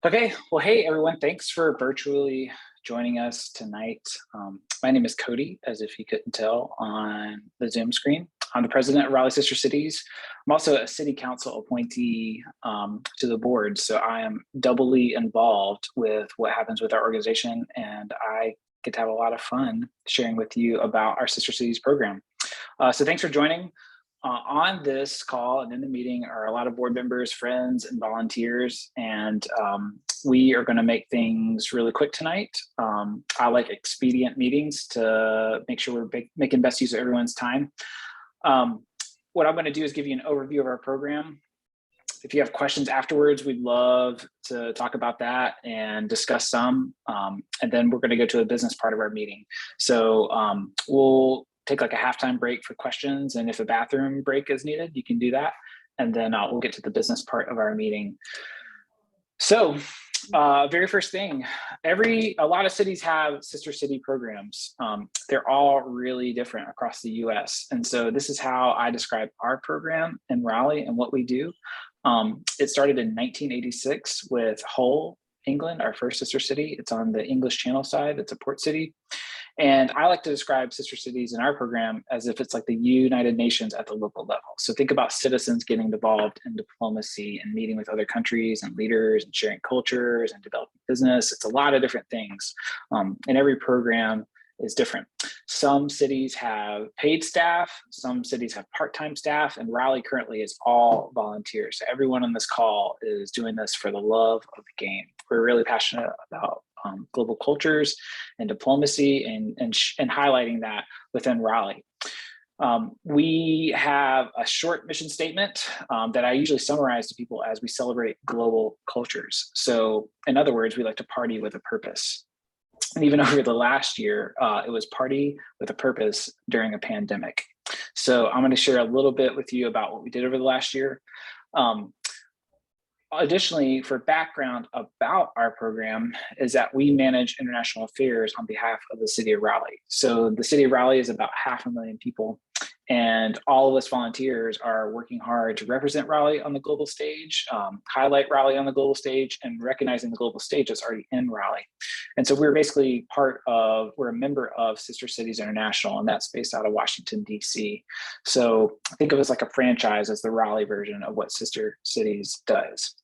Okay, well, hey everyone, thanks for virtually joining us tonight. My name is Cody, as if you couldn't tell on the Zoom screen. I'm the president of Raleigh Sister Cities. I'm also a city council appointee to the board, so I am doubly involved with what happens with our organization, and I get to have a lot of fun sharing with you about our Sister Cities program. So thanks for joining. On this call and in the meeting are a lot of board members, friends, and volunteers, and we are going to make things really quick tonight. I like expedient meetings to make sure we're making best use of everyone's time. What I'm going to do is give you an overview of our program. If you have questions afterwards, we'd love to talk about that and discuss some, and then we're going to go to the business part of our meeting. So we'll take like a halftime break for questions, and if a bathroom break is needed, you can do that. And then we'll get to the business part of our meeting. So very first thing, a lot of cities have sister city programs. They're all really different across the US. And so this is how I describe our program in Raleigh and what we do. It started in 1986 with Hull, England, our first sister city. It's on the English Channel side. It's a port city. And I like to describe sister cities in our program as if it's like the United Nations at the local level. So think about citizens getting involved in diplomacy and meeting with other countries and leaders and sharing cultures and developing business. It's a lot of different things. And every program is different. Some cities have paid staff, some cities have part-time staff, and Raleigh currently is all volunteers. So everyone on this call is doing this for the love of the game. We're really passionate about global cultures and diplomacy and highlighting that within Raleigh. We have a short mission statement that I usually summarize to people as we celebrate global cultures. So in other words, we like to party with a purpose. And even over the last year, it was party with a purpose during a pandemic. So I'm going to share a little bit with you about what we did over the last year. Additionally, for background about our program is that we manage international affairs on behalf of the city of Raleigh. So the city of Raleigh is about 500,000 people, and all of us volunteers are working hard to represent Raleigh on the global stage, highlight Raleigh on the global stage, and recognizing the global stage that's already in Raleigh. And so we're basically we're a member of Sister Cities International, and that's based out of Washington, DC. So think of us like a franchise as the Raleigh version of what Sister Cities does.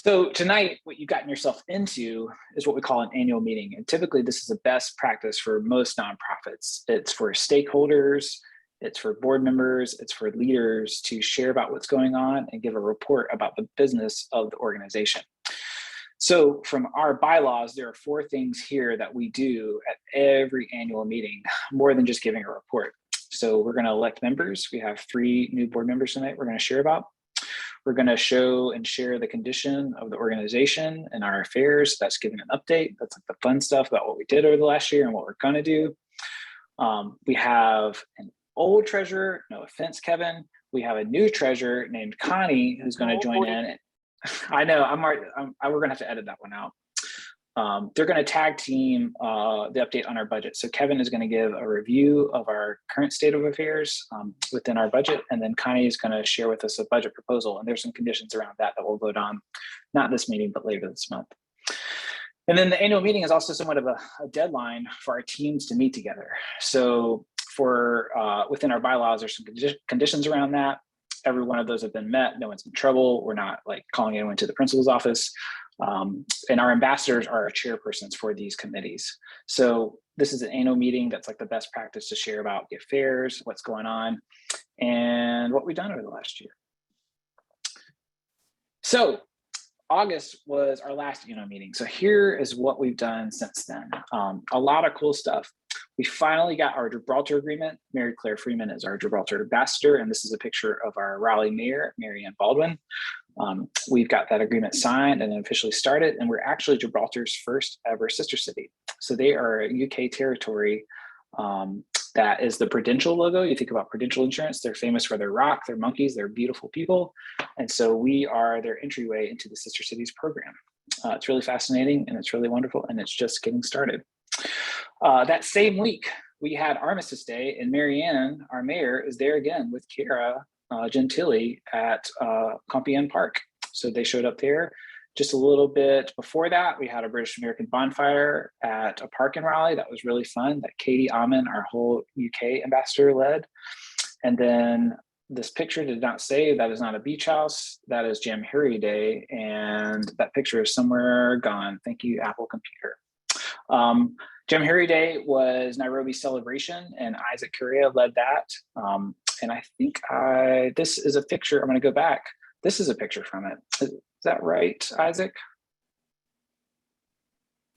So tonight, what you've gotten yourself into is what we call an annual meeting. And typically this is a best practice for most nonprofits. It's for stakeholders, it's for board members, it's for leaders to share about what's going on and give a report about the business of the organization. So from our bylaws, there are 4 things here that we do at every annual meeting, more than just giving a report. So we're going to elect members. We have 3 new board members tonight we're going to share about. We're going to show and share the condition of the organization and our affairs. That's giving an update. That's like the fun stuff about what we did over the last year and what we're going to do. We have an old treasurer. No offense, Kevin. We have a new treasurer named Connie who's going to join in. I know. We're going to have to edit that one out. They're going to tag team the update on our budget. So Kevin is going to give a review of our current state of affairs within our budget, and then Connie is going to share with us a budget proposal. And there's some conditions around that we'll vote on, not this meeting, but later this month. And then the annual meeting is also somewhat of a deadline for our teams to meet together. So within our bylaws, there's some conditions around that. Every one of those have been met. No one's in trouble. We're not like calling anyone to the principal's office. And our ambassadors are our chairpersons for these committees. So this is an annual meeting that's like the best practice to share about the affairs, what's going on, and what we've done over the last year. So August was our last annual meeting. So here is what we've done since then. A lot of cool stuff. We finally got our Gibraltar Agreement. Mary Claire Freeman is our Gibraltar ambassador, and this is a picture of our Raleigh mayor, Mary Ann Baldwin. We've got that agreement signed and officially started, and we're actually Gibraltar's first ever sister city. So they are a UK territory that is the Prudential logo. You think about Prudential Insurance, they're famous for their rock, their monkeys, they're beautiful people. And so we are their entryway into the Sister Cities program. It's really fascinating and it's really wonderful, and it's just getting started. That same week, we had Armistice Day, and Marianne, our mayor, is there again with Kara Gentili at Compiègne Park. So they showed up there Just a little bit before that, we had a British American bonfire at a park in Raleigh. That was really fun, that Katie Amon, our whole UK ambassador, led. And then this picture did not say that is not a beach house. That is Jamhuri Day. And that picture is somewhere gone. Thank you, Apple Computer. Jamhuri Day was Nairobi's celebration, and Isaac Correa led that. And I think this is a picture. I'm going to go back. This is a picture from it. Is that right, Isaac?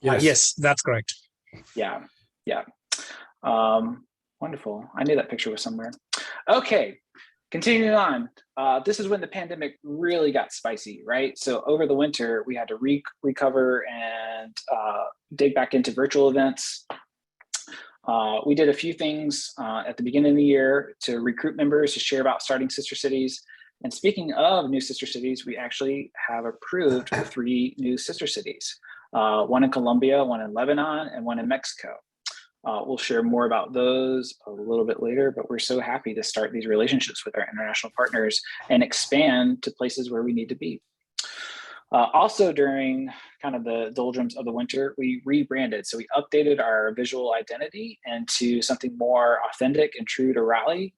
Yes, that's correct. Yeah. Wonderful. I knew that picture was somewhere. Okay, continuing on. This is when the pandemic really got spicy, right? So over the winter, we had to recover and dig back into virtual events. We did a few things at the beginning of the year to recruit members to share about starting sister cities. And speaking of new sister cities, we actually have approved 3 new sister cities, one in Colombia, one in Lebanon, and one in Mexico. We'll share more about those a little bit later, but we're so happy to start these relationships with our international partners and expand to places where we need to be. Also during kind of the doldrums of the winter, we rebranded. So we updated our visual identity into something more authentic and true to Raleigh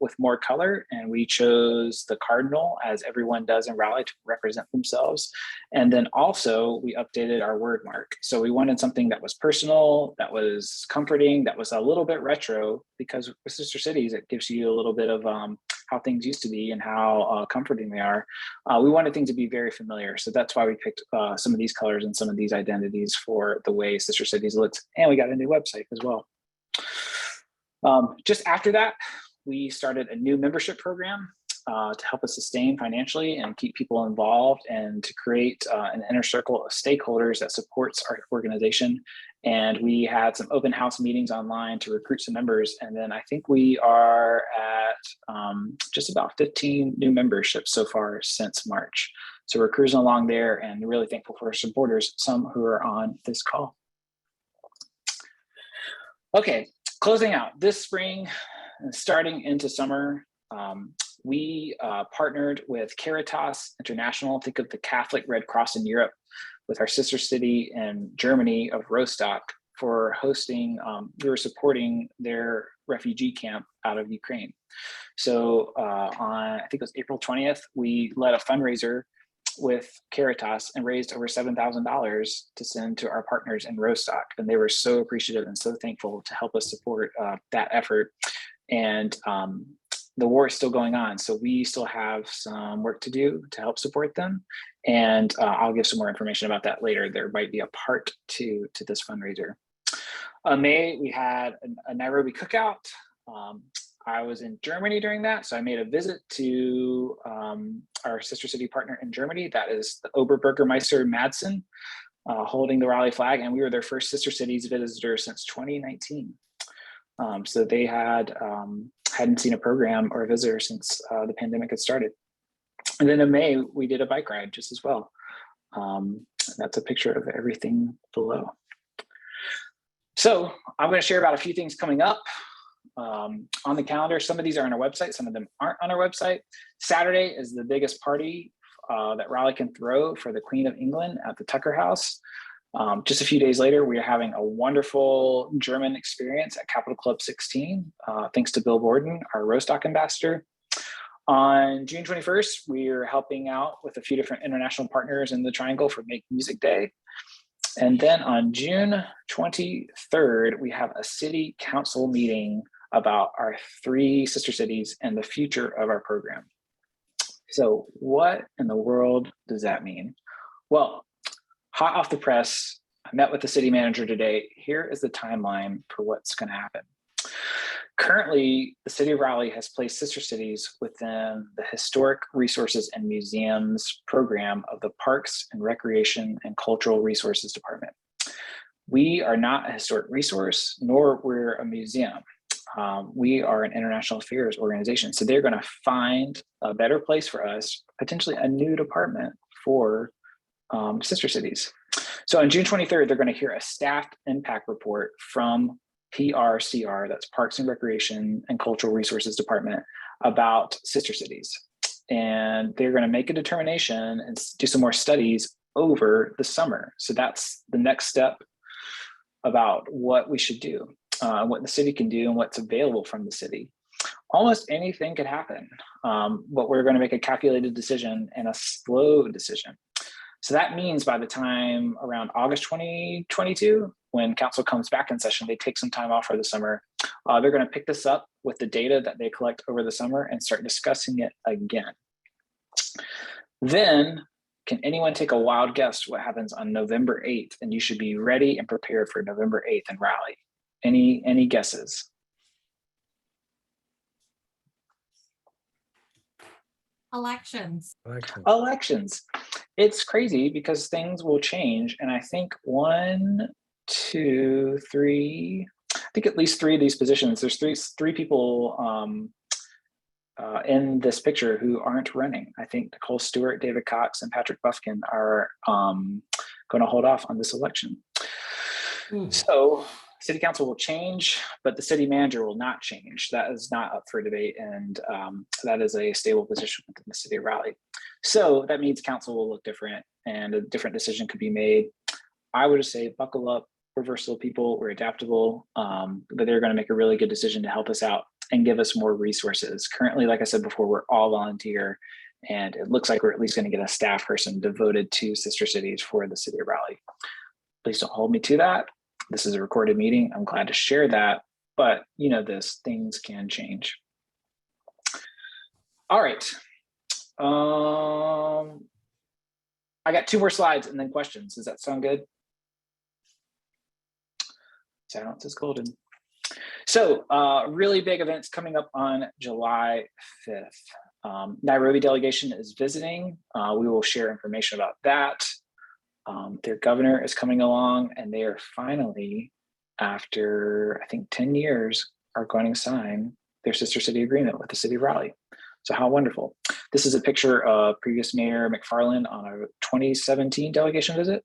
with more color. And we chose the cardinal, as everyone does in Raleigh, to represent themselves. And then also we updated our word mark. So we wanted something that was personal, that was comforting, that was a little bit retro, because with Sister Cities, it gives you a little bit of how things used to be and how comforting they are. We wanted things to be very familiar. So that's why we picked some of these colors and some of these identities for the way Sister Cities looked. And we got a new website as well. Just after that, we started a new membership program to help us sustain financially and keep people involved, and to create an inner circle of stakeholders that supports our organization. And we had some open house meetings online to recruit some members. And then I think we are at just about 15 new memberships so far since March. So we're cruising along there, and really thankful for our supporters, some who are on this call. Okay, closing out this spring and starting into summer, we partnered with Caritas International. Think of the Catholic Red Cross in Europe, with our sister city in Germany of Rostock, for hosting, we were supporting their refugee camp out of Ukraine. So on, I think it was April 20th, we led a fundraiser with Caritas and raised over $7,000 to send to our partners in Rostock. And they were so appreciative and so thankful to help us support that effort. And the war is still going on, so we still have some work to do to help support them. And I'll give some more information about that later. There might be a part two to this fundraiser. May, we had a Nairobi Cookout. I was in Germany during that, so I made a visit to our sister city partner in Germany. That is the Oberbürgermeister Madsen, holding the Raleigh flag, and we were their first sister cities visitor since 2019. So they hadn't seen a program or a visitor since the pandemic had started. And then in May, we did a bike ride just as well. That's a picture of everything below. So I'm going to share about a few things coming up on the calendar. Some of these are on our website, some of them aren't on our website. Saturday is the biggest party that Raleigh can throw for the Queen of England at the Tucker House. Just a few days later, we are having a wonderful German experience at Capital Club 16, thanks to Bill Borden, our Rostock ambassador. On June 21st, we are helping out with a few different international partners in the Triangle for Make Music Day. And then on June 23rd, we have a city council meeting about our 3 sister cities and the future of our program. So what in the world does that mean? Well, hot off the press, I met with the city manager today. Here is the timeline for what's going to happen. Currently, the city of Raleigh has placed sister cities within the Historic Resources and Museums program of the Parks and Recreation and Cultural Resources Department. We are not a historic resource, nor we're a museum. We are an international affairs organization. So they're going to find a better place for us, potentially a new department for sister cities. So on June 23rd, they're going to hear a staff impact report from PRCR, that's Parks and Recreation and Cultural Resources Department, about sister cities. And they're going to make a determination and do some more studies over the summer. So that's the next step about what we should do, what the city can do and what's available from the city. Almost anything could happen, but we're going to make a calculated decision and a slow decision. So that means by the time around August 2022, when council comes back in session, they take some time off for the summer. They're going to pick this up with the data that they collect over the summer and start discussing it again. Then, can anyone take a wild guess what happens on November 8th? And you should be ready and prepared for November 8th in Raleigh. Any guesses? Elections. It's crazy because things will change. And I think I think at least three of these positions, there's three people in this picture who aren't running. I think Nicole Stewart, David Cox, and Patrick Buffkin are going to hold off on this election. So city council will change, but the city manager will not change. That is not up for debate, and that is a stable position within the city of Raleigh. So that means council will look different and a different decision could be made. I would just say buckle up. We're versatile people, we're adaptable, but they're going to make a really good decision to help us out and give us more resources. Currently, like I said before, we're all volunteer, and it looks like we're at least going to get a staff person devoted to sister cities for the city of Raleigh. Please don't hold me to that. This is a recorded meeting. I'm glad to share that, but you know this, things can change. All right. I got 2 more slides and then questions. Does that sound good? Silence is golden. So really big events coming up on July 5th. Nairobi delegation is visiting. We will share information about that. Their governor is coming along, and they are finally, after I think 10 years, are going to sign their sister city agreement with the city of Raleigh. So how wonderful. This is a picture of previous Mayor McFarland on a 2017 delegation visit.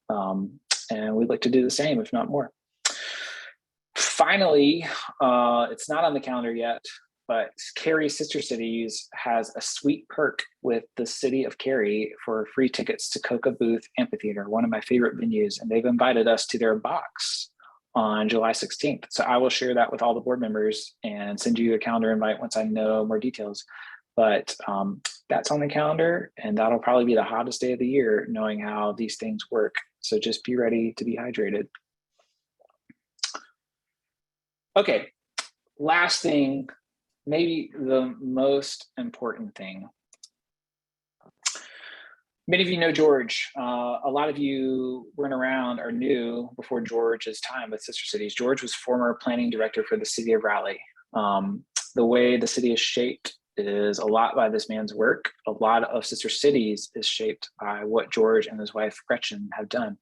And we'd like to do the same, if not more. Finally, it's not on the calendar yet, but Cary Sister Cities has a sweet perk with the city of Cary for free tickets to Coca Booth Amphitheater, one of my favorite venues, and they've invited us to their box on July 16th. So I will share that with all the board members and send you a calendar invite once I know more details. But that's on the calendar, and that'll probably be the hottest day of the year, knowing how these things work. So just be ready to be hydrated. Okay, last thing, maybe the most important thing. Many of you know George. A lot of you weren't around or knew before George's time with Sister Cities. George was former planning director for the city of Raleigh. The way the city is shaped is a lot by this man's work. A lot of Sister Cities is shaped by what George and his wife Gretchen have done.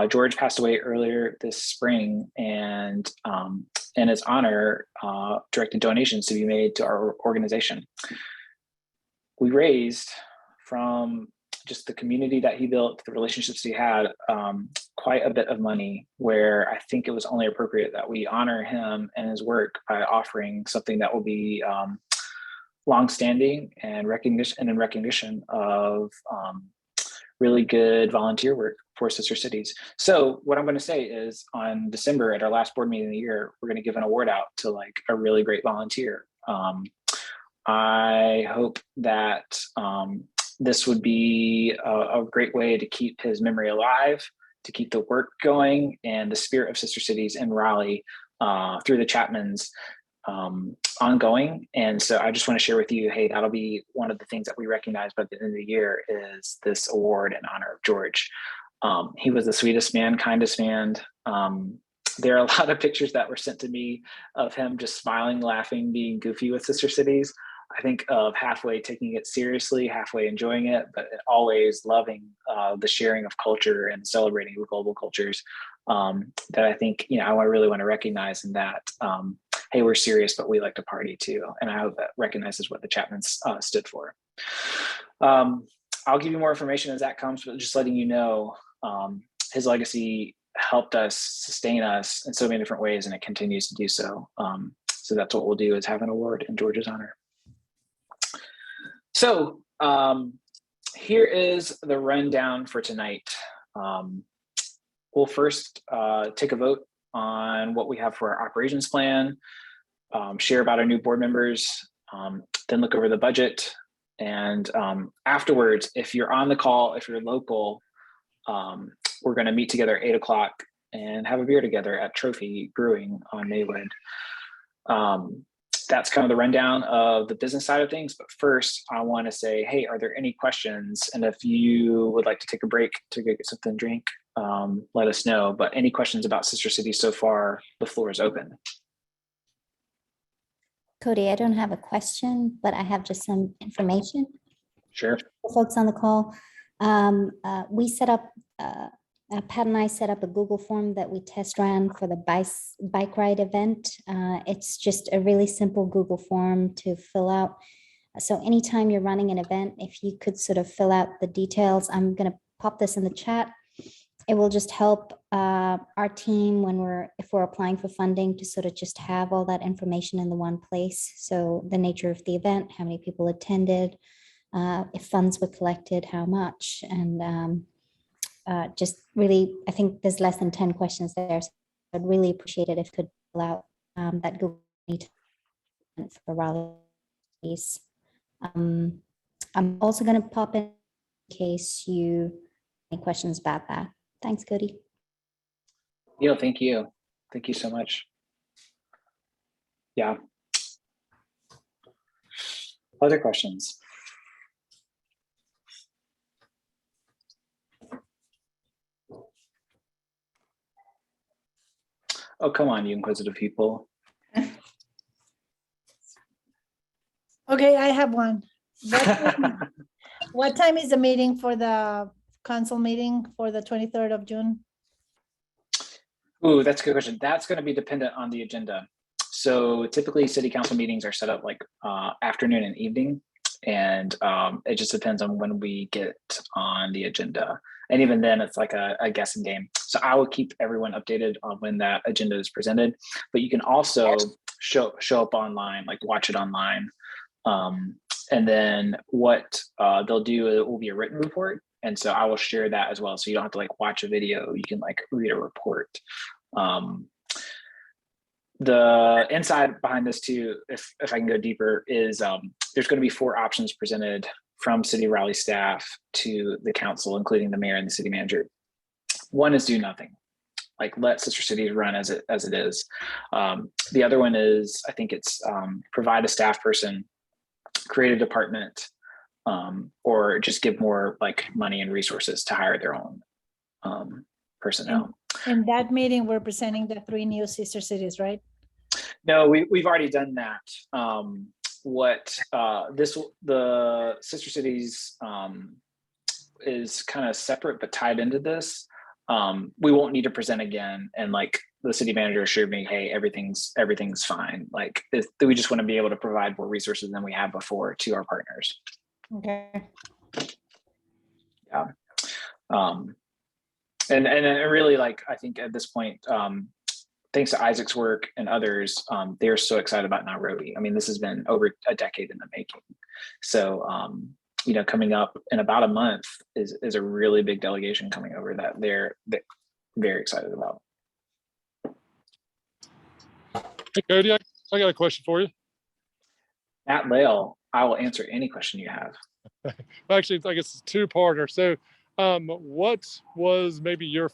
George passed away earlier this spring, and in his honor, directed donations to be made to our organization. We raised from just the community that he built, the relationships he had, quite a bit of money, where I think it was only appropriate that we honor him and his work by offering something that will be longstanding and in recognition of really good volunteer work for Sister Cities. So what I'm going to say is on December at our last board meeting of the year, we're going to give an award out to like a really great volunteer. I hope that this would be a great way to keep his memory alive, to keep the work going and the spirit of Sister Cities in Raleigh through the Chapmans ongoing. And so I just want to share with you, hey, that'll be one of the things that we recognize by the end of the year is this award in honor of George. He was the sweetest man, kindest man. There are a lot of pictures that were sent to me of him just smiling, laughing, being goofy with Sister Cities. I think of halfway taking it seriously, halfway enjoying it, but always loving the sharing of culture and celebrating the global cultures that I think, I really want to recognize in that, hey, we're serious, but we like to party too. And I hope that recognizes what the Chapmans stood for. I'll give you more information as that comes, but just letting you know, his legacy helped us sustain us in so many different ways, and it continues to do so. So that's what we'll do, is have an award in George's honor. So here is the rundown for tonight. We'll first take a vote on what we have for our operations plan, share about our new board members, then look over the budget. And afterwards, if you're on the call, if you're local, we're going to meet together at 8 o'clock and have a beer together at Trophy Brewing on Maywood. That's kind of the rundown of the business side of things. But first, I want to say, hey, are there any questions? And if you would like to take a break to go get something to drink, let us know. But any questions about Sister Cities so far, the floor is open. Cody, I don't have a question, but I have just some information. Sure. For folks on the call, we set up, Pat and I set up a Google form that we test ran for the bike ride event. It's just a really simple Google form to fill out. So anytime you're running an event, if you could sort of fill out the details, I'm going to pop this in the chat. It will just help our team if we're applying for funding to sort of just have all that information in the one place. So the nature of the event, how many people attended, if funds were collected, how much, and just really, I think there's less than 10 questions there. So I'd really appreciate it if you could fill out that Google Meet for Raleigh's. I'm also going to pop in case you have any questions about that. Thanks, Cody. Yeah, thank you. Thank you so much. Yeah. Other questions? Oh, come on, you inquisitive people. Okay, I have one. What time is the meeting for the council meeting for the 23rd of June? Ooh, that's a good question. That's going to be dependent on the agenda. So typically city council meetings are set up like afternoon and evening. And it just depends on when we get on the agenda. And even then it's like a guessing game. So I will keep everyone updated on when that agenda is presented, but you can also show up online, like watch it online. And then what they'll do, it will be a written report. And so I will share that as well. So you don't have to like watch a video, you can like read a report. The inside behind this too, if I can go deeper, is there's going to be 4 options presented from City of Raleigh staff to the council, including the mayor and the city manager. One is do nothing, like let Sister Cities run as it is. The other one is, I think it's provide a staff person, create a department, or just give more like money and resources to hire their own personnel. In that meeting, we're presenting the 3 new sister cities, right? No, we've already done that. The Sister Cities is kind of separate but tied into this. We won't need to present again, and like the city manager assured me, hey, everything's fine. Like we just want to be able to provide more resources than we have before to our partners. Okay. Yeah. And really, like, I think at this point, thanks to Isaac's work and others, they are so excited about Nairobi. I mean, this has been over a decade in the making. So, coming up in about a month is a really big delegation coming over that they're very excited about. Hey, Cody, I got a question for you. Matt Lale, I will answer any question you have. Actually, I guess it's 2-parter. So, what was maybe your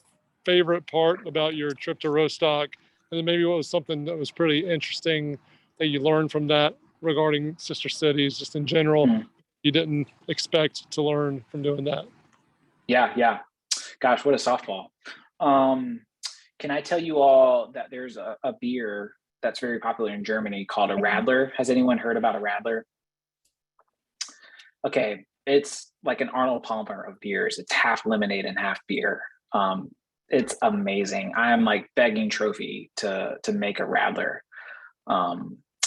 favorite part about your trip to Rostock? And then maybe what was something that was pretty interesting that you learned from that regarding sister cities, just in general, you didn't expect to learn from doing that? Yeah. Gosh, what a softball. Can I tell you all that there's a beer that's very popular in Germany called a Radler? Has anyone heard about a Radler? Okay, it's like an Arnold Palmer of beers. It's half lemonade and half beer. It's amazing. I'm like begging Trophy to make a Radler.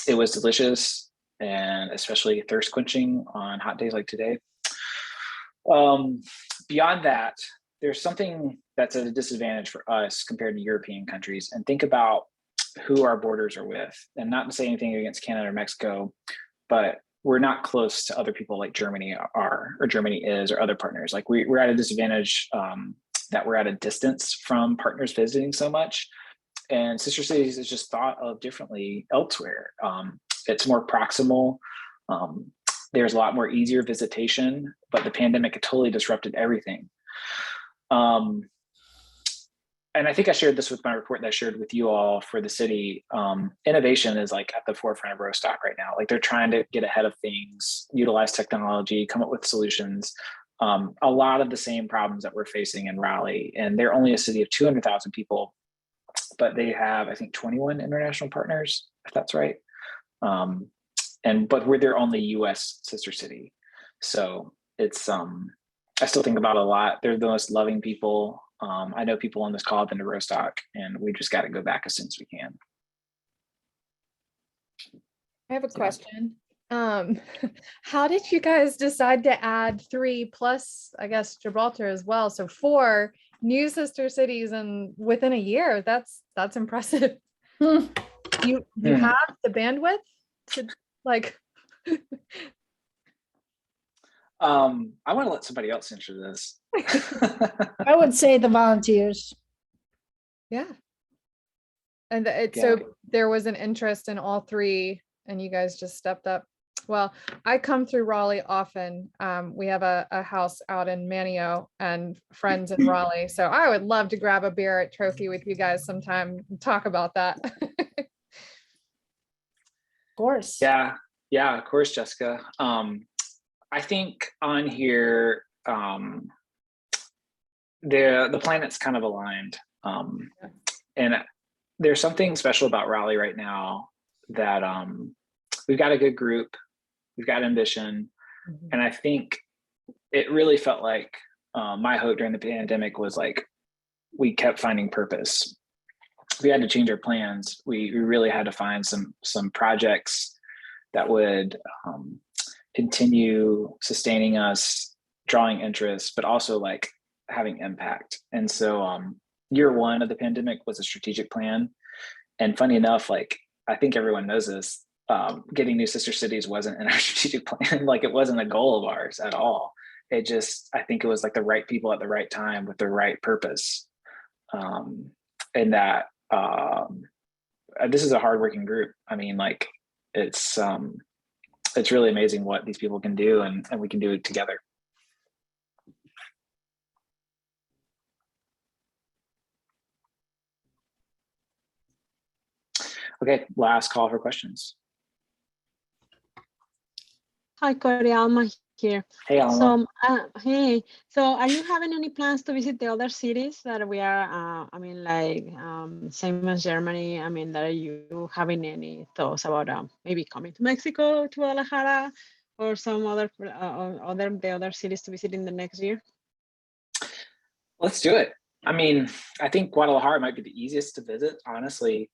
It was delicious and especially thirst quenching on hot days like today. Beyond that, there's something that's at a disadvantage for us compared to European countries. And think about who our borders are with. And not to say anything against Canada or Mexico, but we're not close to other people like Germany are, or Germany is, or other partners. Like we're at a disadvantage that we're at a distance from partners visiting so much. And Sister Cities is just thought of differently elsewhere. It's more proximal. There's a lot more easier visitation, but the pandemic totally disrupted everything. And I think I shared this with my report that I shared with you all for the city. Innovation is like at the forefront of Rostock right now. Like they're trying to get ahead of things, utilize technology, come up with solutions. A lot of the same problems that we're facing in Raleigh, and they're only a city of 200,000 people, but they have, I think, 21 international partners, if that's right. But we're their only US sister city. So it's, I still think about it a lot. They're the most loving people. I know people on this call have been to Rostock, and we just got to go back as soon as we can. I have a question. How did you guys decide to add 3 plus, I guess, Gibraltar as well? So 4 new sister cities and within a year. That's impressive. You have the bandwidth to like I want to let somebody else answer this. I would say the volunteers. Yeah. And Yeah. so there was an interest in all 3 and you guys just stepped up. Well, I come through Raleigh often. We have a house out in Manio and friends in Raleigh. So I would love to grab a beer at Trophy with you guys sometime and talk about that. Of course. Yeah, of course, Jessica. I think on here, the planet's kind of aligned. And there's something special about Raleigh right now that we've got a good group, we've got ambition. And I think it really felt like my hope during the pandemic was like, we kept finding purpose. We had to change our plans. We really had to find some projects that would continue sustaining us, drawing interest, but also like having impact. And so year 1 of the pandemic was a strategic plan. And funny enough, like I think everyone knows this, getting new sister cities wasn't in our strategic plan. Like it wasn't a goal of ours at all. It just, I think it was like the right people at the right time with the right purpose. And that this is a hardworking group. I mean, like it's really amazing what these people can do, and we can do it together. Okay, last call for questions. Hi, Corey, Alma here. Hey, Alma. So, hey, so are you having any plans to visit the other cities that we are, I mean, like same as Germany? I mean, are you having any thoughts about maybe coming to Mexico, to Guadalajara, or some other the other cities to visit in the next year? Let's do it. I mean, I think Guadalajara might be the easiest to visit, honestly.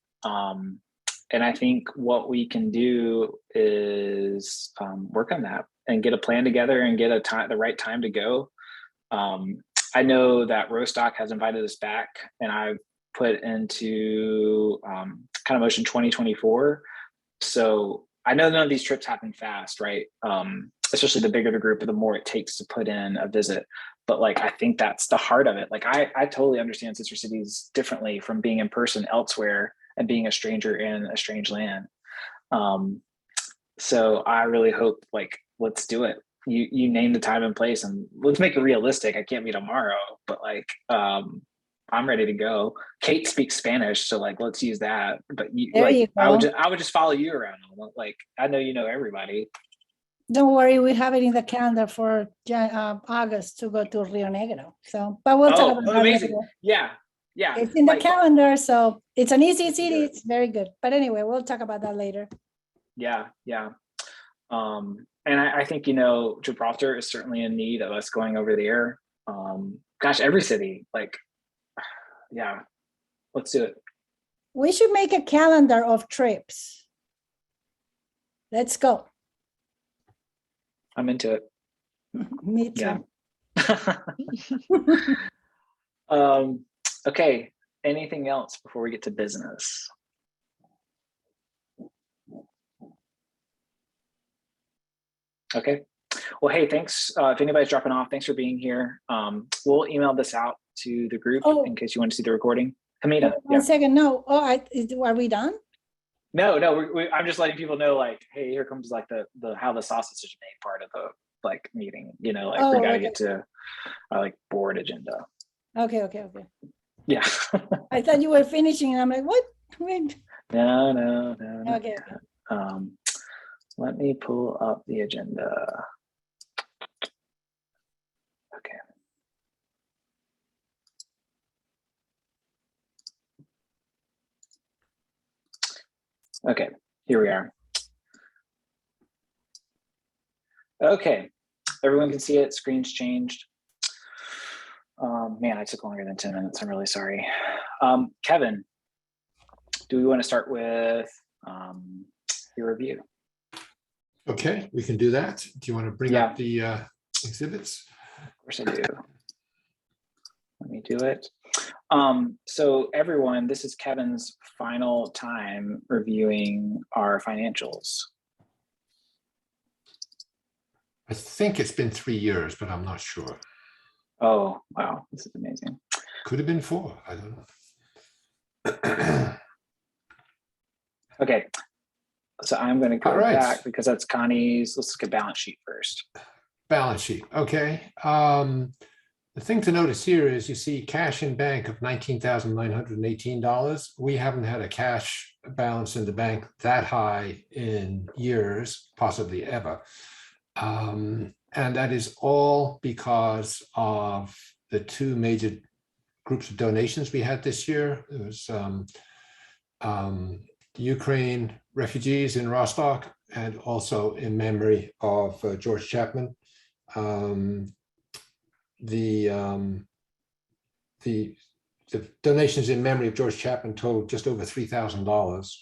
And I think what we can do is work on that and get a plan together and get the right time to go. I know that Rostock has invited us back, and I've put into kind of motion 2024. So I know none of these trips happen fast, right? Especially the bigger the group, the more it takes to put in a visit. But like, I think that's the heart of it. Like I totally understand sister cities differently from being in person elsewhere and being a stranger in a strange land. So I really hope, like, let's do it. You name the time and place, and let's make it realistic. I can't be tomorrow, but like, I'm ready to go. Kate speaks Spanish, so like, let's use that. But I would just follow you around. Like, I know you know everybody. Don't worry, we have it in the calendar for August to go to Rio Negro. So, but we'll talk about that amazing. later. Yeah. It's in the calendar, so it's an easy city. It's very good. But anyway, we'll talk about that later. Yeah. And I think, you know, Gibraltar is certainly in need of us going over there. Gosh, every city, like, yeah, let's do it. We should make a calendar of trips. Let's go. I'm into it. Me too. Yeah. Okay, anything else before we get to business? Okay. Well, hey, thanks. If anybody's dropping off, thanks for being here. We'll email this out to the group Oh. in case you want to see the recording. Hamida. One second, no, are we done? No, I'm just letting people know, like, hey, here comes like the how the sausage is made part of the like meeting. You know, like we gotta get to our like board agenda. Okay. Yeah. I thought you were finishing, and I'm like, what? Wait. No. Okay. Let me pull up the agenda. Okay. Okay, here we are. Okay, everyone can see it, screen's changed. Man, I took longer than 10 minutes, I'm really sorry. Kevin, do we want to start with your review? Okay, we can do that. Do you want to bring up the exhibits? Of course I do. Let me do it. So everyone, this is Kevin's final time reviewing our financials. I think it's been 3 years, but I'm not sure. Oh, wow, this is amazing. Could have been 4, I don't know. Okay, so I'm going to go right. back because that's Connie's. Let's look at balance sheet first. Balance sheet, okay. The thing to notice here is you see cash in bank of $19,918. We haven't had a cash balance in the bank that high in years, possibly ever. And that is all because of the 2 major groups of donations we had this year. It was Ukraine refugees in Rostock, and also in memory of George Chapman. The donations in memory of George Chapman totaled just over $3,000,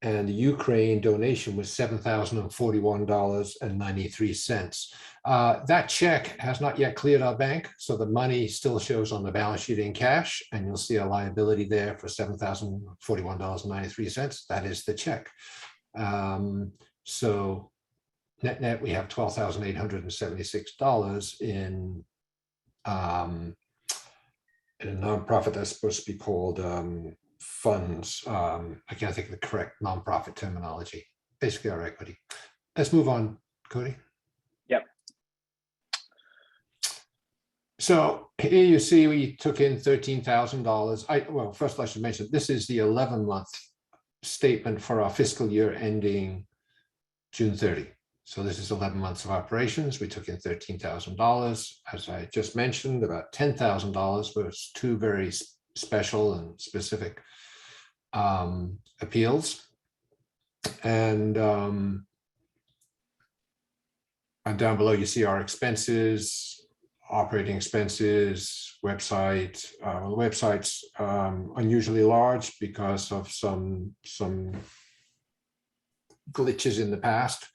and the Ukraine donation was $7,041.93. That check has not yet cleared our bank, so the money still shows on the balance sheet in cash, and you'll see a liability there for $7,041.93. That is the check. So net, we have $12,876 in a nonprofit that's supposed to be called funds. I can't think of the correct nonprofit terminology. Basically, our equity. Let's move on, Cody. Yep. So here you see we took in $13,000. Well, first I should mention this is the 11-month statement for our fiscal year ending June 30. So this is 11 months of operations. We took in $13,000. As I just mentioned, about $10,000 was 2 very special and specific appeals. And down below, you see our expenses, operating expenses, website. The website's unusually large because of some glitches in the past.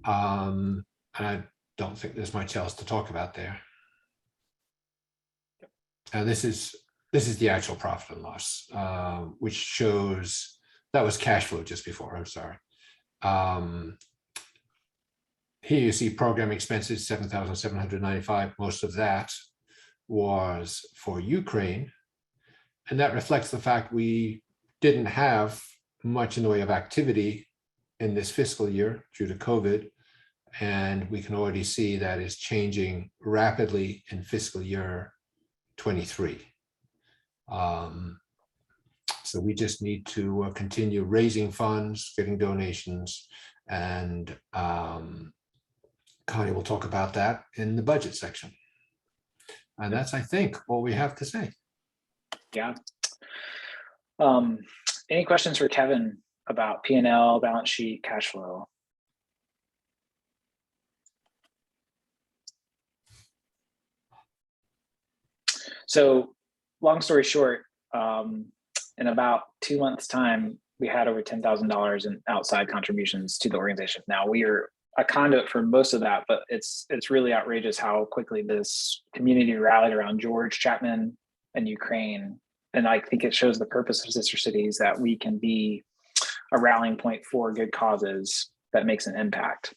And I don't think there's much else to talk about there. And this is the actual profit and loss, which shows that was cash flow just before. I'm sorry. Here you see program expenses, $7,795. Most of that was for Ukraine, and that reflects the fact we didn't have much in the way of activity in this fiscal year due to COVID, and we can already see that is changing rapidly in fiscal year 23. So we just need to continue raising funds, getting donations, and Connie will talk about that in the budget section. And that's, I think, all we have to say. Yeah. Any questions for Kevin about P&L, balance sheet, cash flow? So long story short, in about 2 months' time, we had over $10,000 in outside contributions to the organization. Now we are a conduit for most of that, but it's really outrageous how quickly this community rallied around George Chapman and Ukraine. And I think it shows the purpose of Sister Cities, that we can be a rallying point for good causes that makes an impact.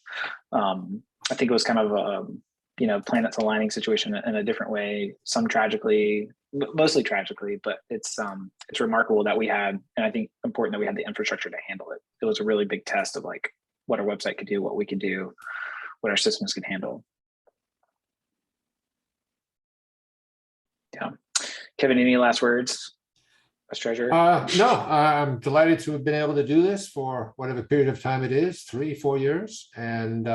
I think it was kind of planets aligning situation in a different way, some tragically, mostly tragically, but it's remarkable that we had, and I think important that we had the infrastructure to handle it. It was a really big test of like what our website could do, what we could do, what our systems could handle. Yeah. Kevin, any last words as treasurer? No, I'm delighted to have been able to do this for whatever period of time it is, 3-4 years. And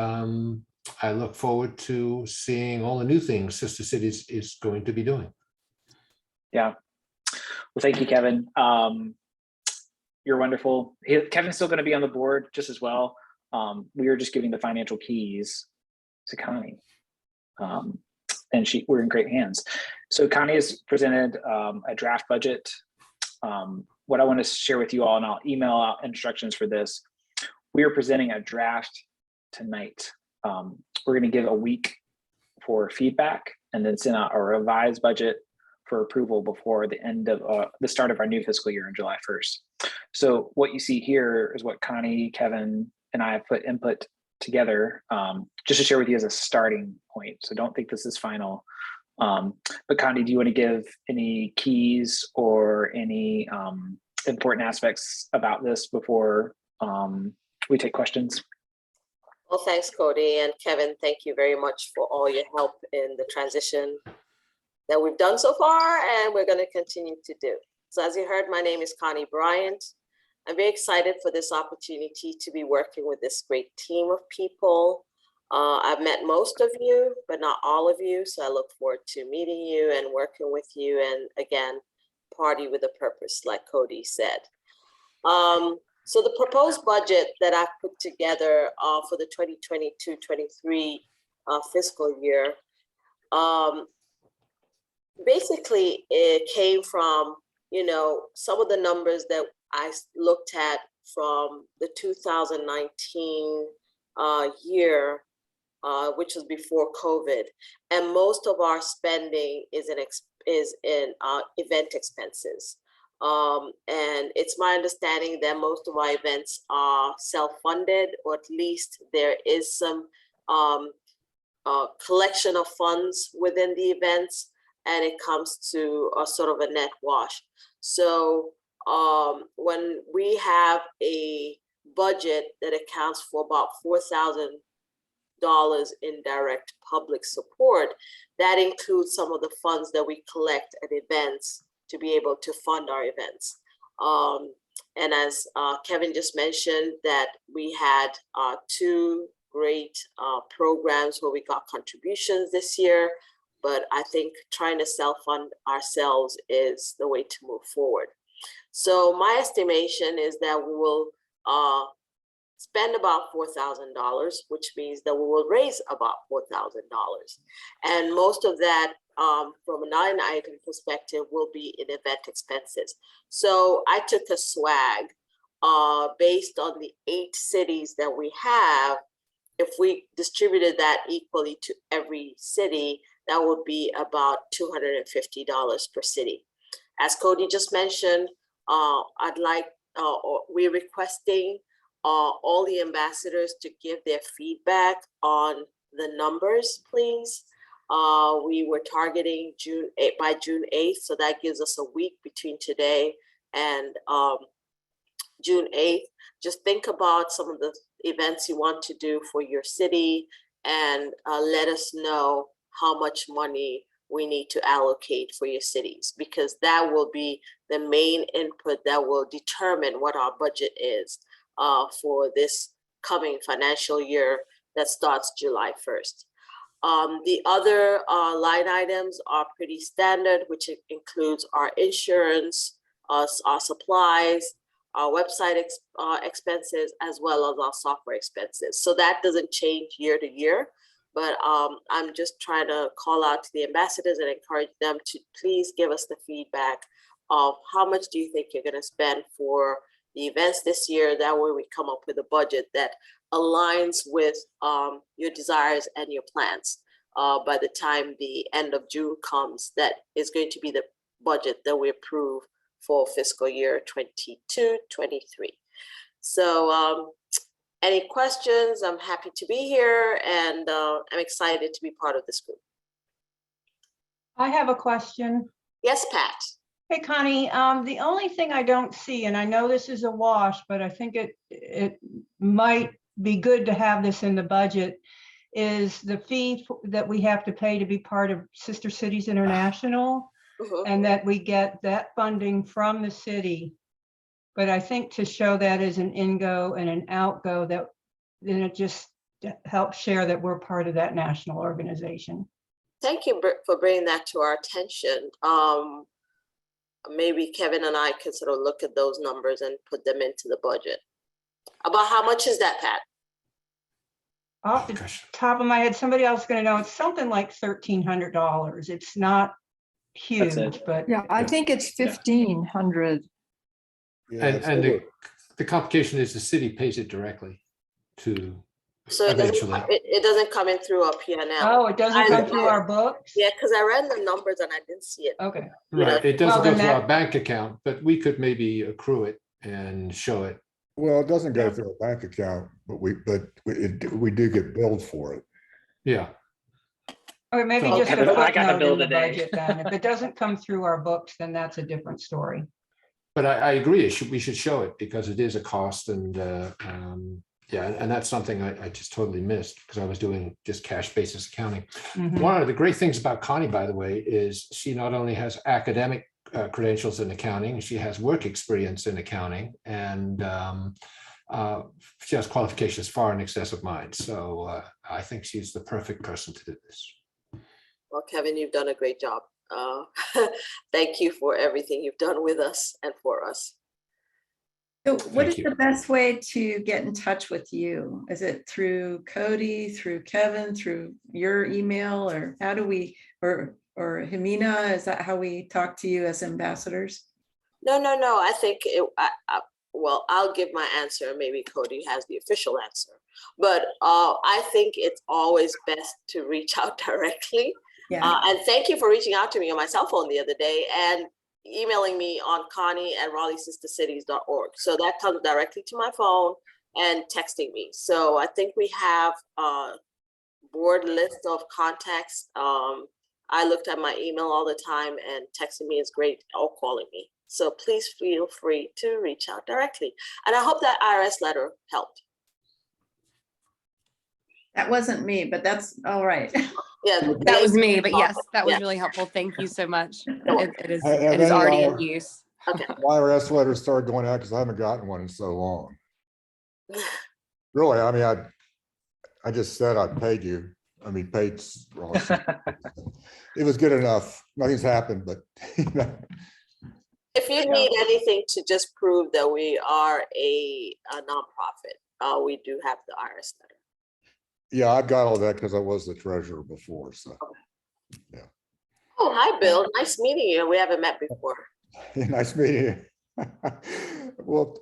I look forward to seeing all the new things Sister Cities is going to be doing. Yeah. Well, thank you, Kevin. You're wonderful. Kevin's still going to be on the board just as well. We are just giving the financial keys to Connie. And we're in great hands. So Connie has presented a draft budget. What I want to share with you all, and I'll email out instructions for this. We are presenting a draft tonight. We're going to give a week for feedback and then send out a revised budget for approval before the end of the start of our new fiscal year on July 1st. So what you see here is what Connie, Kevin, and I have put input together just to share with you as a starting point. So don't think this is final. But Connie, do you want to give any keys or any important aspects about this before we take questions? Well, thanks, Cody, and Kevin, thank you very much for all your help in the transition that we've done so far, and we're going to continue to do. So as you heard, my name is Connie Bryant. I'm very excited for this opportunity to be working with this great team of people. I've met most of you, but not all of you. So I look forward to meeting you and working with you. And again, party with a purpose, like Cody said. So the proposed budget that I put together for the 2022-23 fiscal year, basically it came from, some of the numbers that I looked at from the 2019 year, which was before COVID, and most of our spending is in event expenses. And it's my understanding that most of our events are self-funded, or at least there is some collection of funds within the events, and it comes to a sort of a net wash. So when we have a budget that accounts for about $4,000 in direct public support, that includes some of the funds that we collect at events to be able to fund our events. And as Kevin just mentioned, that we had 2 great programs where we got contributions this year, but I think trying to self-fund ourselves is the way to move forward. So my estimation is that we will spend about $4,000, which means that we will raise about $4,000. And most of that from a non-item perspective will be in event expenses. So I took a swag based on the 8 cities that we have. If we distributed that equally to every city, that would be about $250 per city. As Cody just mentioned, we're requesting all the ambassadors to give their feedback on the numbers, please. We were targeting by June 8th, so that gives us a week between today and June 8th. Just think about some of the events you want to do for your city and let us know how much money we need to allocate for your cities, because that will be the main input that will determine what our budget is for this coming financial year that starts July 1st. The other line items are pretty standard, which includes our insurance, our supplies, our website expenses, as well as our software expenses. So that doesn't change year to year, but I'm just trying to call out to the ambassadors and encourage them to please give us the feedback of how much do you think you're going to spend for the events this year. That way we come up with a budget that aligns with your desires and your plans. By the time the end of June comes, that is going to be the budget that we approve for fiscal year 22-23. So any questions, I'm happy to be here, and I'm excited to be part of this group. I have a question. Yes, Pat. Hey, Connie, the only thing I don't see, and I know this is a wash, but I think it might be good to have this in the budget, is the fee that we have to pay to be part of Sister Cities International, and that we get that funding from the city. But I think to show that as an in-go and an out-go, that then it just helps share that we're part of that national organization. Thank you for bringing that to our attention. Maybe Kevin and I can sort of look at those numbers and put them into the budget. About how much is that, Pat? Off the top of my head, somebody else is going to know. It's something like $1,300. It's not huge, but yeah, I think it's 1,500. Yeah, and the complication is the city pays it directly to So eventually. it doesn't come in through our P&L. Oh, it doesn't come through our books? Yeah, because I read the numbers and I didn't see it. Okay. Right, it doesn't go through our bank account, but we could maybe accrue it and show it. Well, it doesn't go through a bank account, but we do get billed for it. Yeah. Or maybe So, just a Kevin, I got the footnote bill in the today. budget then. If it doesn't come through our books, then that's a different story. But I agree, we should show it because it is a cost, and yeah, and that's something I just totally missed because I was doing just cash basis accounting. One of the great things about Connie, by the way, is she not only has academic credentials in accounting, she has work experience in accounting, and she has qualifications far in excess of mine. So I think she's the perfect person to do this. Well, Kevin, you've done a great job. Thank you for everything you've done with us and for us. So what is the best way to get in touch with you? Is it through Cody, through Kevin, through your email, or how do we, or Jimena, is that how we talk to you as ambassadors? No. I think, well, I'll give my answer. Maybe Cody has the official answer. But I think it's always best to reach out directly. Yeah. And thank you for reaching out to me on my cell phone the other day and emailing me on connie@raleighsistercities.org. So that comes directly to my phone and texting me. So I think we have a board list of contacts. I looked at my email all the time, and texting me is great, or calling me. So please feel free to reach out directly. And I hope that IRS letter helped. That wasn't me, but that's all right. Yeah, that was me, but yes, that was yeah. really helpful. Thank you so much. It is And already in use. Okay. IRS letters started going out because I haven't gotten one in so long. Really, I mean, I just said I paid you. I mean, paid. It was good enough. Nothing's happened, but you know. If you need anything to just prove that we are a nonprofit, we do have the IRS letter. Yeah, I've got all that because I was the treasurer before. So, yeah. Oh, hi, Bill. Nice meeting you. We haven't met before. Nice meeting you. Well,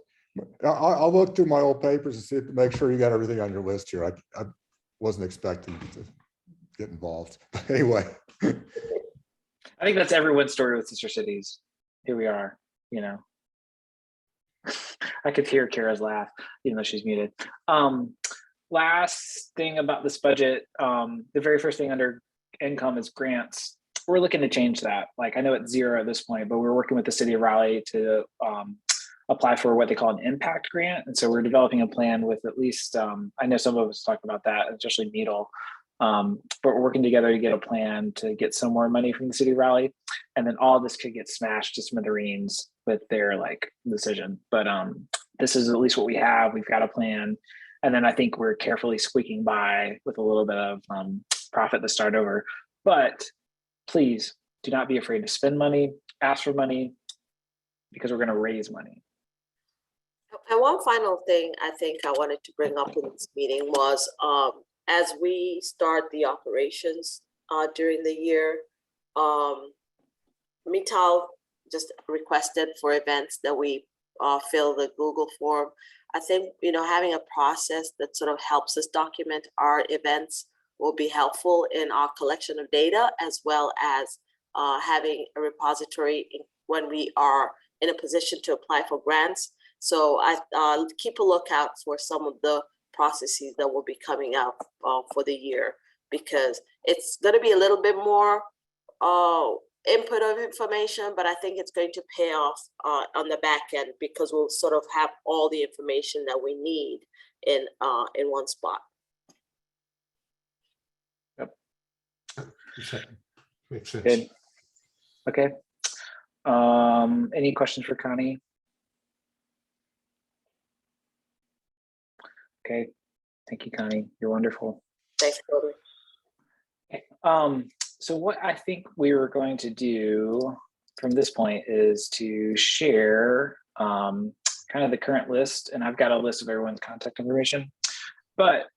I'll look through my old papers and see to make sure you got everything on your list here. I wasn't expecting to get involved. But anyway. I think that's everyone's story with Sister Cities. Here we are, you know. I could hear Kara's laugh, even though she's muted. Last thing about this budget, the very first thing under income is grants. We're looking to change that. Like, I know it's 0 at this point, but we're working with the city of Raleigh to apply for what they call an impact grant. And so we're developing a plan with at least, I know some of us talked about that, especially Needle, but we're working together to get a plan to get some more money from the city of Raleigh. And then all of this could get smashed to smithereens with their like decision. But this is at least what we have. We've got a plan. And then I think we're carefully squeaking by with a little bit of profit to start over. But please do not be afraid to spend money, ask for money, because we're going to raise money. And one final thing I think I wanted to bring up in this meeting was as we start the operations during the year, Mital just requested for events that we fill the Google form. I think, you know, having a process that sort of helps us document our events will be helpful in our collection of data, as well as having a repository when we are in a position to apply for grants. So I keep a lookout for some of the processes that will be coming out for the year, because it's going to be a little bit more input of information, but I think it's going to pay off on the back end, because we'll sort of have all the information that we need in one spot. Makes sense. Good. Okay. Any questions for Connie? Okay. Thank you, Connie. You're wonderful. Thanks, Cody. Okay. So what I think we were going to do from this point is to share kind of the current list, and I've got a list of everyone's contact information, but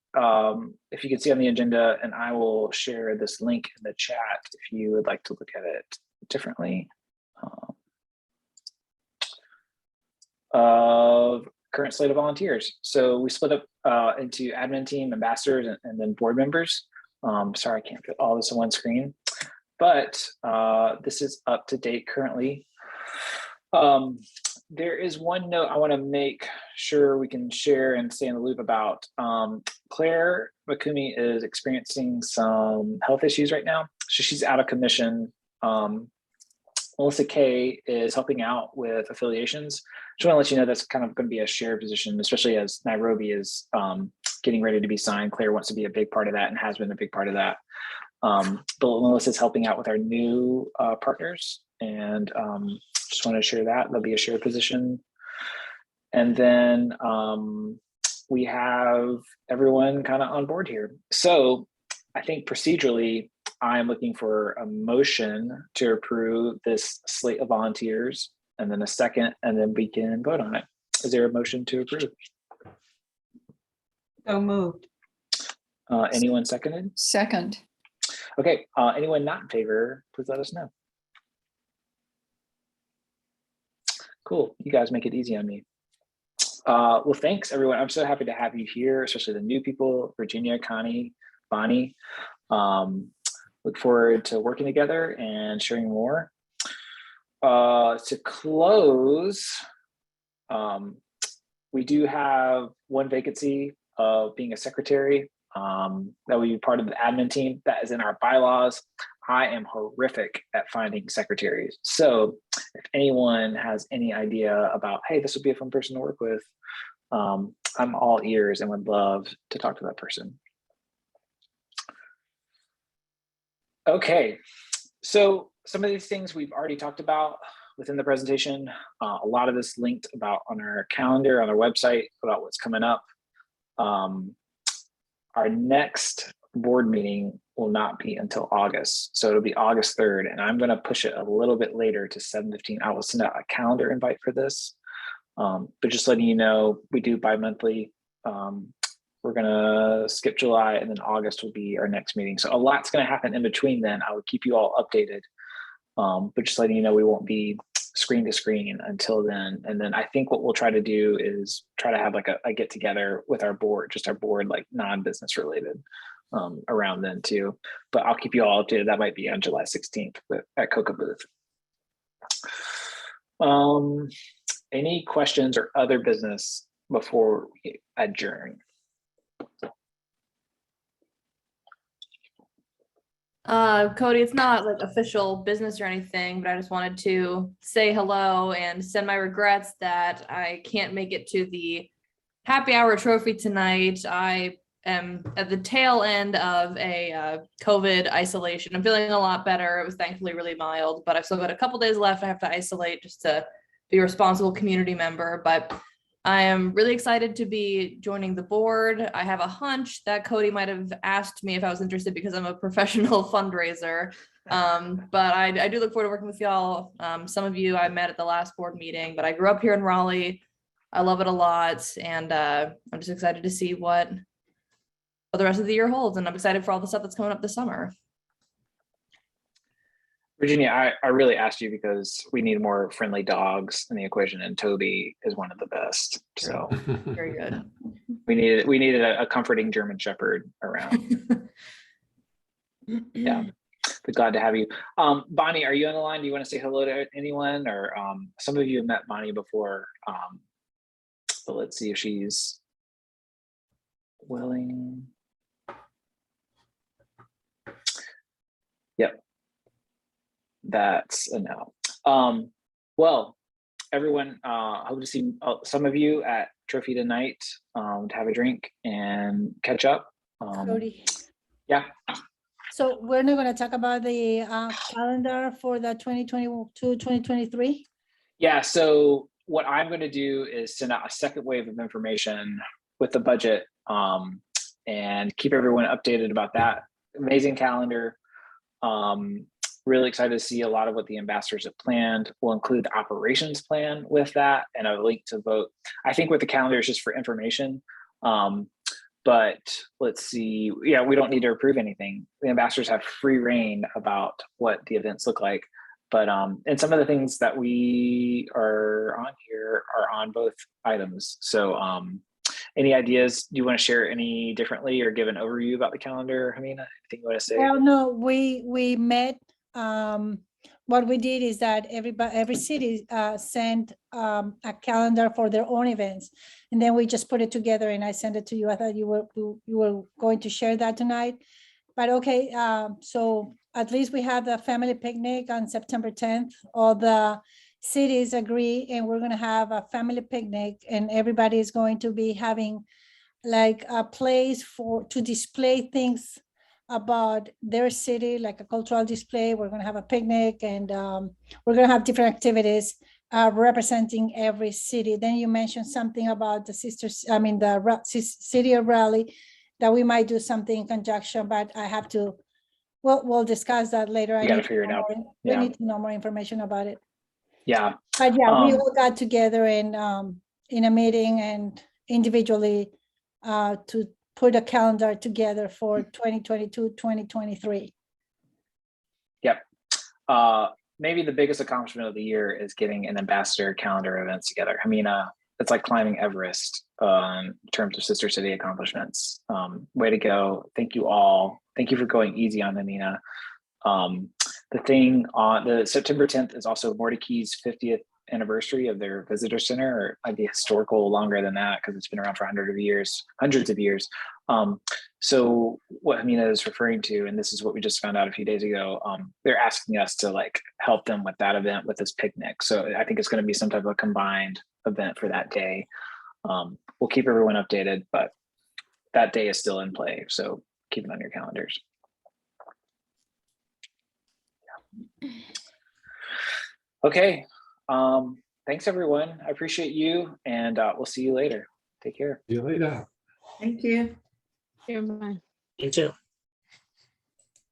if you can see on the agenda, and I will share this link in the chat if you would like to look at it differently. Of current slate of volunteers. So we split up into admin team, ambassadors, and then board members. Sorry, I can't fit all this on one screen, but this is up to date currently. There is one note I want to make sure we can share and stay in the loop about. Claire Makumi is experiencing some health issues right now, so she's out of commission. Melissa Kay is helping out with affiliations. Just want to let you know that's kind of going to be a shared position, especially as Nairobi is getting ready to be signed. Claire wants to be a big part of that and has been a big part of that. But Melissa is helping out with our new partners, and just want to share that. There'll be a shared position. And then we have everyone kind of on board here. So I think procedurally, I'm looking for a motion to approve this slate of volunteers, and then a second, and then we can vote on it. Is there a motion to approve? So moved. Anyone seconded? Second. Okay, anyone not in favor, please let us know. Cool, you guys make it easy on me. Well, thanks everyone. I'm so happy to have you here, especially the new people, Virginia, Connie, Bonnie. Look forward to working together and sharing more. To close, we do have one vacancy of being a secretary. That will be part of the admin team. That is in our bylaws. I am horrific at finding secretaries. So if anyone has any idea about, hey, this would be a fun person to work with, I'm all ears and would love to talk to that person. Okay, so some of these things we've already talked about within the presentation. A lot of this linked about on our calendar, on our website, about what's coming up. Our next board meeting will not be until August. So it'll be August 3rd, and I'm going to push it a little bit later to 7:15. I will send out a calendar invite for this. But just letting you know, we do bi-monthly. We're going to skip July, and then August will be our next meeting. So a lot's going to happen in between then. I will keep you all updated. But just letting you know, we won't be screen to screen until then. And then I think what we'll try to do is try to have like a get together with our board, just our board, like non-business related around then too. But I'll keep you all updated. That might be on July 16th at Coca Booth. Any questions or other business before we adjourn? Cody, it's not like official business or anything, but I just wanted to say hello and send my regrets that I can't make it to the happy hour trophy tonight. I am at the tail end of a COVID isolation. I'm feeling a lot better. It was thankfully really mild, but I've still got a couple days left. I have to isolate just to be a responsible community member, but I am really excited to be joining the board. I have a hunch that Cody might have asked me if I was interested because I'm a professional fundraiser. But I do look forward to working with y'all. Some of you I met at the last board meeting, but I grew up here in Raleigh. I love it a lot. And I'm just excited to see what the rest of the year holds. And I'm excited for all the stuff that's coming up this summer. Virginia, I really asked you because we need more friendly dogs in the equation, and Toby is one of the best. So very good. We needed a comforting German Shepherd around. Yeah, but glad to have you. Bonnie, are you on the line? Do you want to say hello to anyone? Or some of you have met Bonnie before, but let's see if she's willing. Yep. That's a no. Well, everyone, hope to see some of you at Trophy tonight to have a drink and catch up. Cody. Yeah. So we're not gonna talk about the calendar for the 2022-2023? Yeah, so what I'm going to do is send out a second wave of information with the budget and keep everyone updated about that. Amazing calendar. Really excited to see a lot of what the ambassadors have planned. We'll include the operations plan with that and a link to vote. I think with the calendar is just for information. But let's see, yeah, we don't need to approve anything. The ambassadors have free reign about what the events look like. But and some of the things that we are on here are on both items. So any ideas? Do you want to share any differently or give an overview about the calendar? I mean, anything you want to say? Well, no, we met. What we did is that every city sent a calendar for their own events, and then we just put it together and I sent it to you. I thought you were going to share that tonight, but okay. So at least we have the family picnic on September 10th. All the cities agree, and we're going to have a family picnic, and everybody is going to be having like a place to display things about their city, like a cultural display. We're going to have a picnic, and we're going to have different activities representing every city. Then you mentioned something about the city of Raleigh, that we might do something in conjunction, but I have to, we'll discuss that later. You gotta figure it out. We need to know more information about it. Yeah. But yeah, we all got together and in a meeting and individually to put a calendar together for 2022-2023. Yep. Maybe the biggest accomplishment of the year is getting an ambassador calendar events together. I mean, it's like climbing Everest in terms of sister city accomplishments. Way to go. Thank you all. Thank you for going easy on Amina. The thing on the September 10th is also Mordecai's 50th anniversary of their visitor center, or might be historical longer than that because it's been around for hundreds of years. So what Amina is referring to, and this is what we just found out a few days ago, they're asking us to like help them with that event, with this picnic. So I think it's going to be some type of combined event for that day. We'll keep everyone updated, but that day is still in play. So keep it on your calendars. Okay. Thanks everyone. I appreciate you, and we'll see you later. Take care. See you later. Thank you. Bye. You too.